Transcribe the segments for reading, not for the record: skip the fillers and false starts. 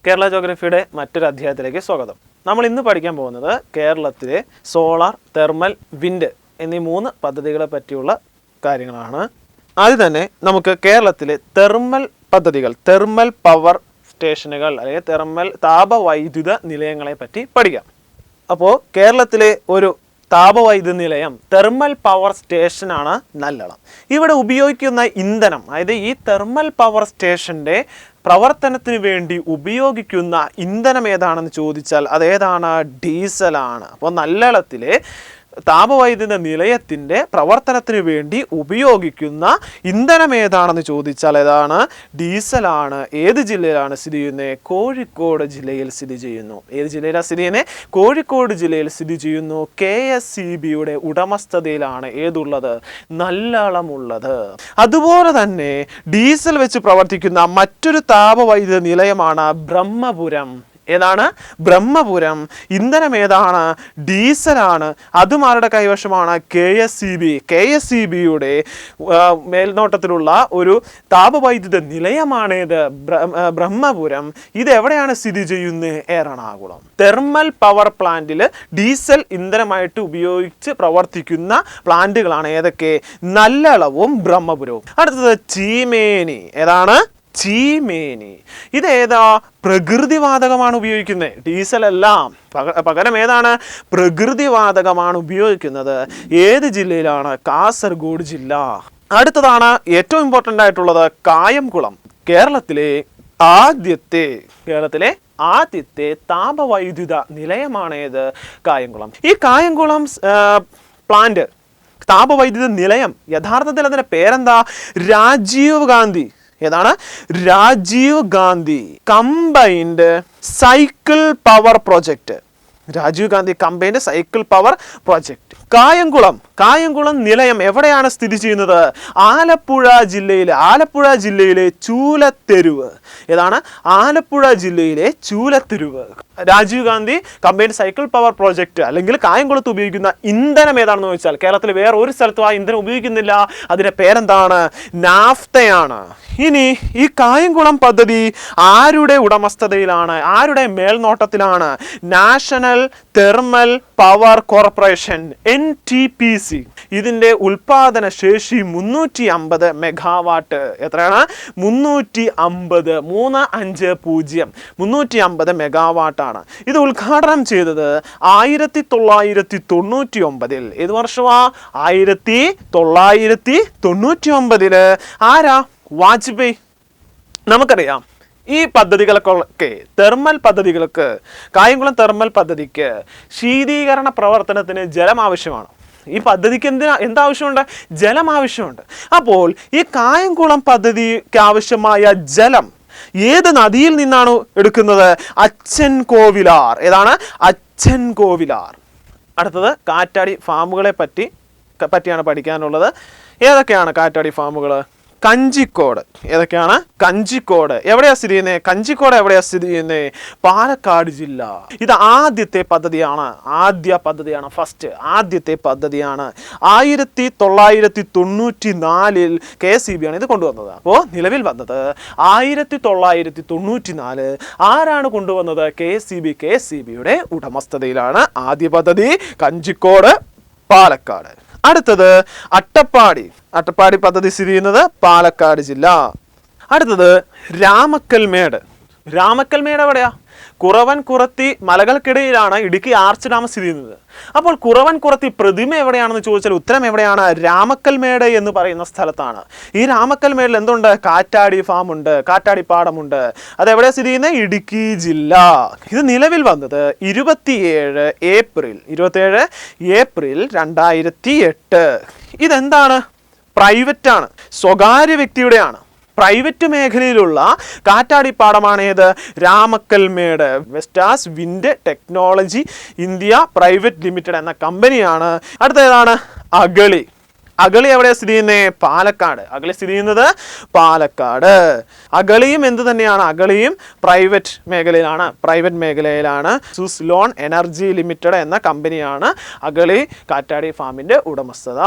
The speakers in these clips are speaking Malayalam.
കേരള ജോഗ്രഫിയുടെ മറ്റൊരു അധ്യായത്തിലേക്ക് സ്വാഗതം. നമ്മൾ ഇന്ന് പഠിക്കാൻ പോകുന്നത് കേരളത്തിലെ സോളാർ, തെർമൽ, വിൻഡ് എന്നീ 3 പദ്ധതികളെ പറ്റിയുള്ള കാര്യങ്ങളാണ്. ആദ്യം തന്നെ നമുക്ക് കേരളത്തിലെ തെർമൽ പദ്ധതികൾ, തെർമൽ പവർ സ്റ്റേഷനുകൾ അല്ലെങ്കിൽ തെർമൽ താപവൈദ്യുത നിലയങ്ങളെ പറ്റി പഠിക്കാം. അപ്പോൾ കേരളത്തിലെ ഒരു താപവൈദ്യുത നിലയം തെർമൽ പവർ സ്റ്റേഷനാണ് നല്ലളം. ഇവിടെ ഉപയോഗിക്കുന്ന ഇന്ധനം, അതായത് ഈ തെർമൽ പവർ സ്റ്റേഷൻ്റെ പ്രവർത്തനത്തിന് വേണ്ടി ഉപയോഗിക്കുന്ന ഇന്ധനം ഏതാണെന്ന് ചോദിച്ചാൽ അതേതാണ്? ഡീസലാണ്. അപ്പോൾ നല്ലളത്തിലെ താപവൈദ്യുത നിലയത്തിൻ്റെ പ്രവർത്തനത്തിന് വേണ്ടി ഉപയോഗിക്കുന്ന ഇന്ധനം ഏതാണെന്ന് ചോദിച്ചാൽ ഏതാണ്? ഡീസലാണ്. ഏത് ജില്ലയിലാണ് സ്ഥിതി ചെയ്യുന്നത്? കോഴിക്കോട് ജില്ലയിൽ സ്ഥിതി ചെയ്യുന്നു. ഏത് ജില്ലയിലാണ് സ്ഥിതി ചെയ്യുന്നത്? കോഴിക്കോട് ജില്ലയിൽ സ്ഥിതി ചെയ്യുന്നു. KSEBയുടെ ഉടമസ്ഥതയിലാണ് ഏതുള്ളത്? നല്ലളമുള്ളത്. അതുപോലെ തന്നെ ഡീസൽ വെച്ച് പ്രവർത്തിക്കുന്ന മറ്റൊരു താപവൈദ്യുത നിലയമാണ് ബ്രഹ്മപുരം. ഏതാണ്? ബ്രഹ്മപുരം. ഇന്ധനം ഏതാണ്? ഡീസലാണ്. അതും ആരുടെ കൈവശമാണ്? KSEB. KSEBയുടെ മേൽനോട്ടത്തിലുള്ള ഒരു താപവൈദ്യുത നിലയമാണേത്? ബ്രഹ്മപുരം. ഇത് എവിടെയാണ് സ്ഥിതി ചെയ്യുന്നത്? എറണാകുളം. തെർമൽ പവർ പ്ലാന്റിൽ ഡീസൽ ഇന്ധനമായിട്ട് ഉപയോഗിച്ച് പ്രവർത്തിക്കുന്ന പ്ലാന്റുകളാണ് ഏതൊക്കെ? നല്ലളവും ബ്രഹ്മപുരവും. അടുത്തത് ചീമേനി. ഏതാണ്? ചീമേനി. ഇതേതാ? പ്രകൃതിവാതകമാണ് ഉപയോഗിക്കുന്നത്. ഡീസൽ എല്ലാം പകരം ഏതാണ്? പ്രകൃതിവാതകമാണ് ഉപയോഗിക്കുന്നത്. ഏത് ജില്ലയിലാണ്? കാസർഗോഡ് ജില്ല. അടുത്തതാണ് ഏറ്റവും ഇമ്പോർട്ടൻ്റ് ആയിട്ടുള്ളത് കായംകുളം. കേരളത്തിലെ ആദ്യത്തെ താപവൈദ്യുത നിലയമാണേത്? കായംകുളം. ഈ കായംകുളം പ്ലാന്റ്, താപവൈദ്യുത നിലയം, യഥാർത്ഥത്തിൽ അതിൻ്റെ പേരെന്താ? രാജീവ് ഗാന്ധി. ഏതാണ്? Rajiv Gandhi combined cycle power project. Rajiv Gandhi combined cycle power project. Kayamkulam നിലയം എവിടെയാണ് സ്ഥിതി ചെയ്യുന്നത്? ആലപ്പുഴ ജില്ലയിലെ ചൂലത്തെരുവ്. ഏതാണ്? ആലപ്പുഴ ജില്ലയിലെ Choolatheruvu. Rajiv Gandhi combined cycle power project അല്ലെങ്കിൽ കായംകുളത്ത് ഉപയോഗിക്കുന്ന ഇന്ധനം ഏതാണെന്ന് ചോദിച്ചാൽ കേരളത്തിൽ വേറെ ഒരു സ്ഥലത്തും ആ ഇന്ധനം ഉപയോഗിക്കുന്നില്ല. അതിൻ്റെ പേരെന്താണ്? നാഫ്തയാണ്. ഇനി ഈ കായംകുളം പദ്ധതി ആരുടെ ഉടമസ്ഥതയിലാണ്? ആരുടെ മേൽനോട്ടത്തിലാണ്? National thermal power corporation, NTPC. ഇതിൻ്റെ ഉൽപാദന ശേഷി 350 മെഗാവാട്ട്. എത്രയാണ്? 350 മെഗാവാട്ടാണ്. ഇത് ഉദ്ഘാടനം ചെയ്തത് 1999. ഏത് വർഷമാ? 1999. ആരാ? വാജ്പേയി. നമുക്കറിയാം ഈ പദ്ധതികൾക്കൊക്കെ, തെർമൽ പദ്ധതികൾക്ക്, കായംകുളം തെർമൽ പദ്ധതിക്ക് ശീതീകരണ പ്രവർത്തനത്തിന് ജലം ആവശ്യമാണ്. ഈ പദ്ധതിക്ക് എന്താവശ്യമുണ്ട്? ജലം ആവശ്യമുണ്ട്. അപ്പോൾ ഈ കായംകുളം പദ്ധതിക്ക് ആവശ്യമായ ജലം ഏത് നദിയിൽ നിന്നാണ് എടുക്കുന്നത്? അച്ഛൻ കോവിലാർ. ഏതാണ്? അച്ഛൻ കോവിലാർ. അടുത്തത് കാറ്റാടി ഫാമുകളെ പറ്റിയാണ് പഠിക്കാനുള്ളത്. ഏതൊക്കെയാണ് കാറ്റാടി ഫാമുകൾ? കഞ്ചിക്കോട്. ഏതൊക്കെയാണ്? കഞ്ചിക്കോട്. എവിടെയാണ് സ്ഥിതി ചെയ്യുന്നത്? കഞ്ചിക്കോട് എവിടെയാണ് സ്ഥിതി ചെയ്യുന്നത്? പാലക്കാട് ജില്ല. ഇത് ആദ്യത്തെ പദ്ധതിയാണ്. ആദ്യത്തെ പദ്ധതിയാണ്. 1994 KSEB ആണ് ഇത് കൊണ്ടുവന്നത്. അപ്പോൾ നിലവിൽ വന്നത് 1994. ആരാണ് കൊണ്ടുവന്നത്? KSEB. KSEBയുടെ ഉടമസ്ഥതയിലാണ് ആദ്യ പദ്ധതി. കഞ്ചിക്കോട്, പാലക്കാട്. അടുത്തത് അട്ടപ്പാടി പദ്ധതി സ്ഥിതി ചെയ്യുന്നത് പാലക്കാട് ജില്ല. അടുത്തത് രാമക്കൽമേട് എവിടെയാ? കുറവൻകുറത്തി മലകൾക്കിടയിലാണ് ഇടുക്കി ആർച്ച് ഡാം സ്ഥിതി ചെയ്യുന്നത്. അപ്പോൾ കുറവൻകുറത്തി പ്രതിമ എവിടെയാണെന്ന് ചോദിച്ചാൽ ഉത്തരം എവിടെയാണ്? രാമക്കൽമേട് എന്ന് പറയുന്ന സ്ഥലത്താണ്. ഈ രാമക്കൽമേടിൽ എന്തുണ്ട്? കാറ്റാടി ഫാം ഉണ്ട്, കാറ്റാടി പാടമുണ്ട്. അതെവിടെ സ്ഥിതി ചെയ്യുന്നത്? ഇടുക്കി ജില്ല. ഇത് നിലവിൽ വന്നത് 27 ഏപ്രിൽ 2008. ഇതെന്താണ്? പ്രൈവറ്റ് ആണ്, സ്വകാര്യ വ്യക്തിയുടെയാണ്. പ്രൈവറ്റ് മേഖലയിലുള്ള കാറ്റാടിപ്പാടമാണ് ഏത്? Ramakkalmedu. Vestas wind technology India private limited എന്ന കമ്പനിയാണ്. അടുത്ത ഏതാണ്? അഗളി എവിടെയാണ് സ്ഥിതി ചെയ്യുന്നത്? പാലക്കാട്. സ്ഥിതി ചെയ്യുന്നത് പാലക്കാട്. അഗളിയും എന്ത് തന്നെയാണ്? അഗളിയും പ്രൈവറ്റ് മേഖലയിലാണ്. സുസ്ലോൺ എനർജി ലിമിറ്റഡ് എന്ന കമ്പനിയാണ് അഗളി കാറ്റാടി ഫാമിൻ്റെ ഉടമസ്ഥത.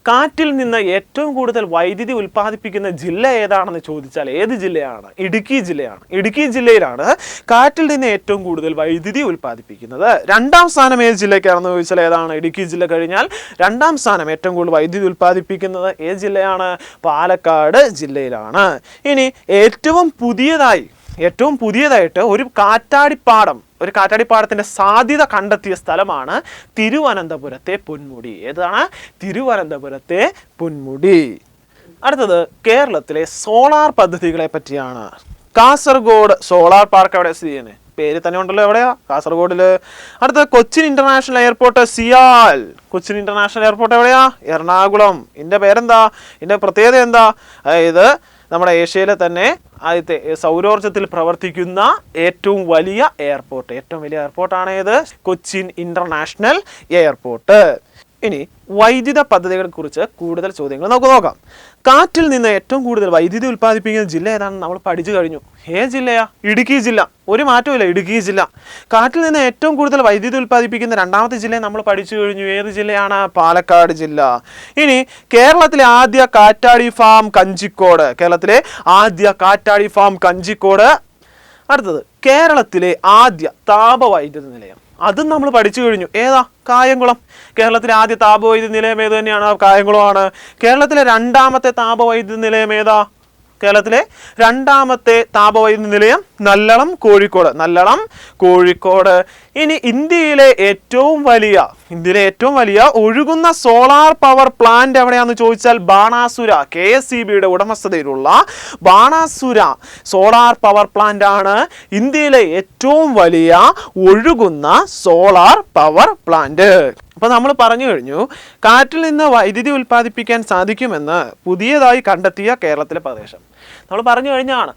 കാറ്റിൽ നിന്ന് ഏറ്റവും കൂടുതൽ വൈദ്യുതി ഉൽപ്പാദിപ്പിക്കുന്ന ജില്ല ഏതാണെന്ന് ചോദിച്ചാൽ ഏത് ജില്ലയാണ്? ഇടുക്കി ജില്ലയാണ്. ഇടുക്കി ജില്ലയിലാണ് കാറ്റിൽ നിന്ന് ഏറ്റവും കൂടുതൽ വൈദ്യുതി ഉൽപ്പാദിപ്പിക്കുന്നത്. രണ്ടാം സ്ഥാനം ഏത് ജില്ലയ്ക്കാണെന്ന് ചോദിച്ചാൽ ഏതാണ്? ഇടുക്കി ജില്ല കഴിഞ്ഞാൽ രണ്ടാം സ്ഥാനം ഏറ്റവും കൂടുതൽ വൈദ്യുതി ഉൽപ്പാദിപ്പിക്കുന്നത് ഏത് ജില്ലയാണ്? പാലക്കാട് ജില്ലയിലാണ്. ഇനി ഏറ്റവും പുതിയതായിട്ട് ഒരു കാറ്റാടിപ്പാടത്തിന്റെ സാധ്യത കണ്ടെത്തിയ സ്ഥലമാണ് തിരുവനന്തപുരത്തെ പൊന്മുടി. ഏതാണ്? തിരുവനന്തപുരത്തെ പൊന്മുടി. അടുത്തത് കേരളത്തിലെ സോളാർ പദ്ധതികളെ പറ്റിയാണ്. കാസർഗോഡ് സോളാർ പാർക്ക് എവിടെ സ്ഥിതി ചെയ്യുന്നത്? പേര് തന്നെ ഉണ്ടല്ലോ, എവിടെയാ? കാസർഗോഡില്. അടുത്ത Cochin international airport CIAL. Cochin international airport എവിടെയാ? എറണാകുളം. ഇതിന്റെ പേരെന്താ? ഇതിന്റെ പ്രത്യേകത എന്താ? അതായത് നമ്മുടെ ഏഷ്യയിലെ തന്നെ ആദ്യത്തെ സൗരോർജ്ജത്തിൽ പ്രവർത്തിക്കുന്ന ഏറ്റവും വലിയ എയർപോർട്ടാണ് ഏത്? Cochin international airport. ഇനി വൈദ്യുത പദ്ധതികളെ കുറിച്ച് കൂടുതൽ ചോദ്യങ്ങൾ നമുക്ക് നോക്കാം. കാറ്റിൽ നിന്ന് ഏറ്റവും കൂടുതൽ വൈദ്യുതി ഉൽപ്പാദിപ്പിക്കുന്ന ജില്ല ഏതാണെന്ന് നമ്മൾ പഠിച്ചു കഴിഞ്ഞു. ഏത് ജില്ലയാ? ഇടുക്കി ജില്ല. ഒരു മാറ്റമില്ല, ഇടുക്കി ജില്ല. കാറ്റിൽ നിന്ന് ഏറ്റവും കൂടുതൽ വൈദ്യുതി ഉൽപ്പാദിപ്പിക്കുന്ന രണ്ടാമത്തെ ജില്ലയെ നമ്മൾ പഠിച്ചു കഴിഞ്ഞു. ഏത് ജില്ലയാണ്? പാലക്കാട് ജില്ല. ഇനി കേരളത്തിലെ ആദ്യ കാറ്റാടി ഫാം കഞ്ചിക്കോട്. അടുത്തത് കേരളത്തിലെ ആദ്യ താപവൈദ്യുത നിലയം. അതും നമ്മൾ പഠിച്ചു കഴിഞ്ഞു. ഏതാ? കായംകുളം. കേരളത്തിലെ ആദ്യ താപവൈദ്യുത നിലയം ഏത് തന്നെയാണ്? കായംകുളമാണ്. കേരളത്തിലെ രണ്ടാമത്തെ താപവൈദ്യുത നിലയം ഏതാ? കേരളത്തിലെ രണ്ടാമത്തെ താപവൈദ്യുത നിലയം നല്ലളം, കോഴിക്കോട്. ഇനി ഇന്ത്യയിലെ ഏറ്റവും വലിയ ഒഴുകുന്ന സോളാർ പവർ പ്ലാന്റ് എവിടെയാണെന്ന് ചോദിച്ചാൽ ബാണാസുര. KSEBയുടെ ഉടമസ്ഥതയിലുള്ള ബാണാസുര സോളാർ പവർ പ്ലാന്റ് ആണ് ഇന്ത്യയിലെ ഏറ്റവും വലിയ ഒഴുകുന്ന സോളാർ പവർ പ്ലാന്റ്. അപ്പോൾ നമ്മൾ പറഞ്ഞു കഴിഞ്ഞു കാറ്റിൽ നിന്ന് വൈദ്യുതി ഉൽപ്പാദിപ്പിക്കാൻ സാധിക്കുമെന്ന് പുതിയതായി കണ്ടെത്തിയ കേരളത്തിലെ പ്രദേശം. നമ്മൾ പറഞ്ഞു കഴിഞ്ഞാണ്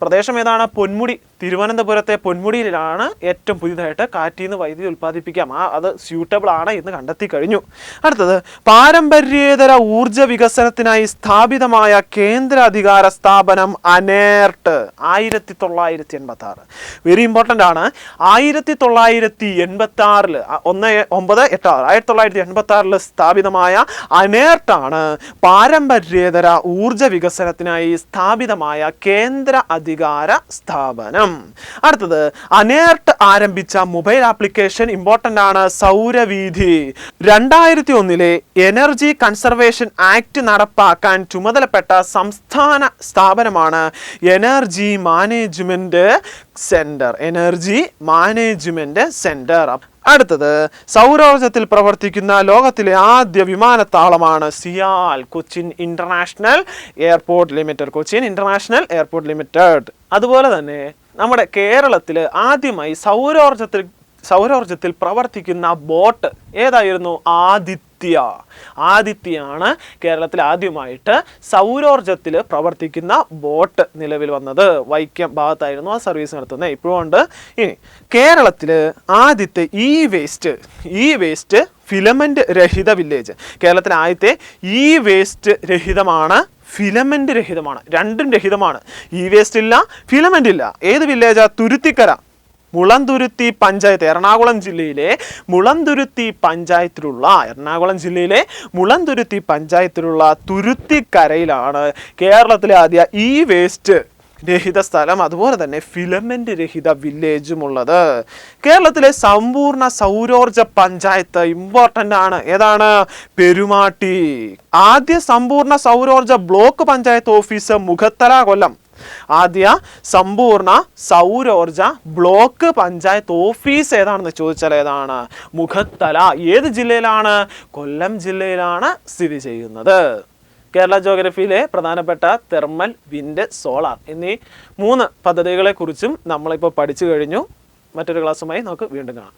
പ്രദേശം ഏതാണ്? പൊന്മുടി. തിരുവനന്തപുരത്തെ പൊന്മുടിയിലാണ് ഏറ്റവും പുതിയതായിട്ട് കാറ്റിൽ നിന്ന് വൈദ്യുതി ഉൽപ്പാദിപ്പിക്കാം. അത് സ്യൂട്ടബിൾ ആണ് എന്ന് കണ്ടെത്തി കഴിഞ്ഞു. അടുത്തത് പാരമ്പര്യേതര ഊർജ വികസനത്തിനായി സ്ഥാപിതമായ കേന്ദ്ര അധികാര സ്ഥാപനം അനേർട്ട്. 1986. വെരി ഇമ്പോർട്ടൻ്റ് ആണ്. 1986 സ്ഥാപിതമായ അനേർട്ടാണ് പാരമ്പര്യേതര ഊർജ വികസനത്തിനായി സ്ഥാപിതമായ കേന്ദ്ര അധികാര സ്ഥാപനം. അടുത്തത് അനേർട്ട് ആരംഭിച്ച മൊബൈൽ ആപ്ലിക്കേഷൻ ഇമ്പോർട്ടൻ്റ് ആണ്, സൗരവീഥി. 2001 എനർജി കൺസർവേഷൻ ആക്ട് നടപ്പാക്കാൻ ചുമതലപ്പെട്ട സംസ്ഥാന സ്ഥാപനമാണ് എനർജി മാനേജ്മെന്റ് സെന്റർ. അടുത്തത് സൗരോർജ്ജത്തിൽ പ്രവർത്തിക്കുന്ന ലോകത്തിലെ ആദ്യ വിമാനത്താവളമാണ് CIAL, Cochin international airport limited. അതുപോലെ തന്നെ നമ്മുടെ കേരളത്തിൽ ആദ്യമായി സൗരോർജ്ജത്തിൽ പ്രവർത്തിക്കുന്ന ബോട്ട് ഏതായിരുന്നു? ആദിത്യയാണ് കേരളത്തിൽ ആദ്യമായിട്ട് സൗരോർജ്ജത്തിൽ പ്രവർത്തിക്കുന്ന ബോട്ട് നിലവിൽ വന്നത്. വൈക്കം ഭാഗത്തായിരുന്നു ആ സർവീസ് നടത്തുന്നത്, ഇപ്പോഴും ഉണ്ട്. ഇനി കേരളത്തിൽ ആദ്യത്തെ ഇ വേസ്റ്റ് ഫിലമെന്റ് രഹിത വില്ലേജ്. കേരളത്തിലെ ആദ്യത്തെ ഇ വേസ്റ്റ് രഹിതമാണ്, ഫിലമെന്റ് രഹിതമാണ്. രണ്ടും രഹിതമാണ്. ഇ വേസ്റ്റ് ഇല്ല, ഫിലമെന്റ് ഇല്ല. ഏത് വില്ലേജാ? തുരുത്തിക്കര, മുളന്തുരുത്തി പഞ്ചായത്ത്. എറണാകുളം ജില്ലയിലെ മുളന്തുരുത്തി പഞ്ചായത്തിലുള്ള തുരുത്തിക്കരയിലാണ് കേരളത്തിലെ ആദ്യ ഇ വേസ്റ്റ് രഹിത സ്ഥലം, അതുപോലെ തന്നെ ഫിലമെന്റ് രഹിത വില്ലേജും ഉള്ളത്. കേരളത്തിലെ സമ്പൂർണ്ണ സൗരോർജ പഞ്ചായത്ത് ഇമ്പോർട്ടൻ്റ് ആണ്. ഏതാണ്? പെരുമാട്ടി. ആദ്യ സമ്പൂർണ്ണ സൗരോർജ ബ്ലോക്ക് പഞ്ചായത്ത് ഓഫീസ് മുഖത്തല, കൊല്ലം. ആദ്യ സമ്പൂർണ്ണ സൗരോർജ ബ്ലോക്ക് പഞ്ചായത്ത് ഓഫീസ് ഏതാണെന്ന് ചോദിച്ചാൽ ഏതാണ്? മുഖത്തല. ഏത് ജില്ലയിലാണ്? കൊല്ലം ജില്ലയിലാണ് സ്ഥിതി ചെയ്യുന്നത്. കേരള ജോഗ്രഫിയിലെ പ്രധാനപ്പെട്ട തെർമൽ, വിൻഡ്, സോളാർ എന്നീ 3 പദ്ധതികളെ കുറിച്ചും നമ്മളിപ്പോൾ പഠിച്ചു കഴിഞ്ഞു. മറ്റൊരു ക്ലാസ്സുമായി നമുക്ക് വീണ്ടും കാണാം.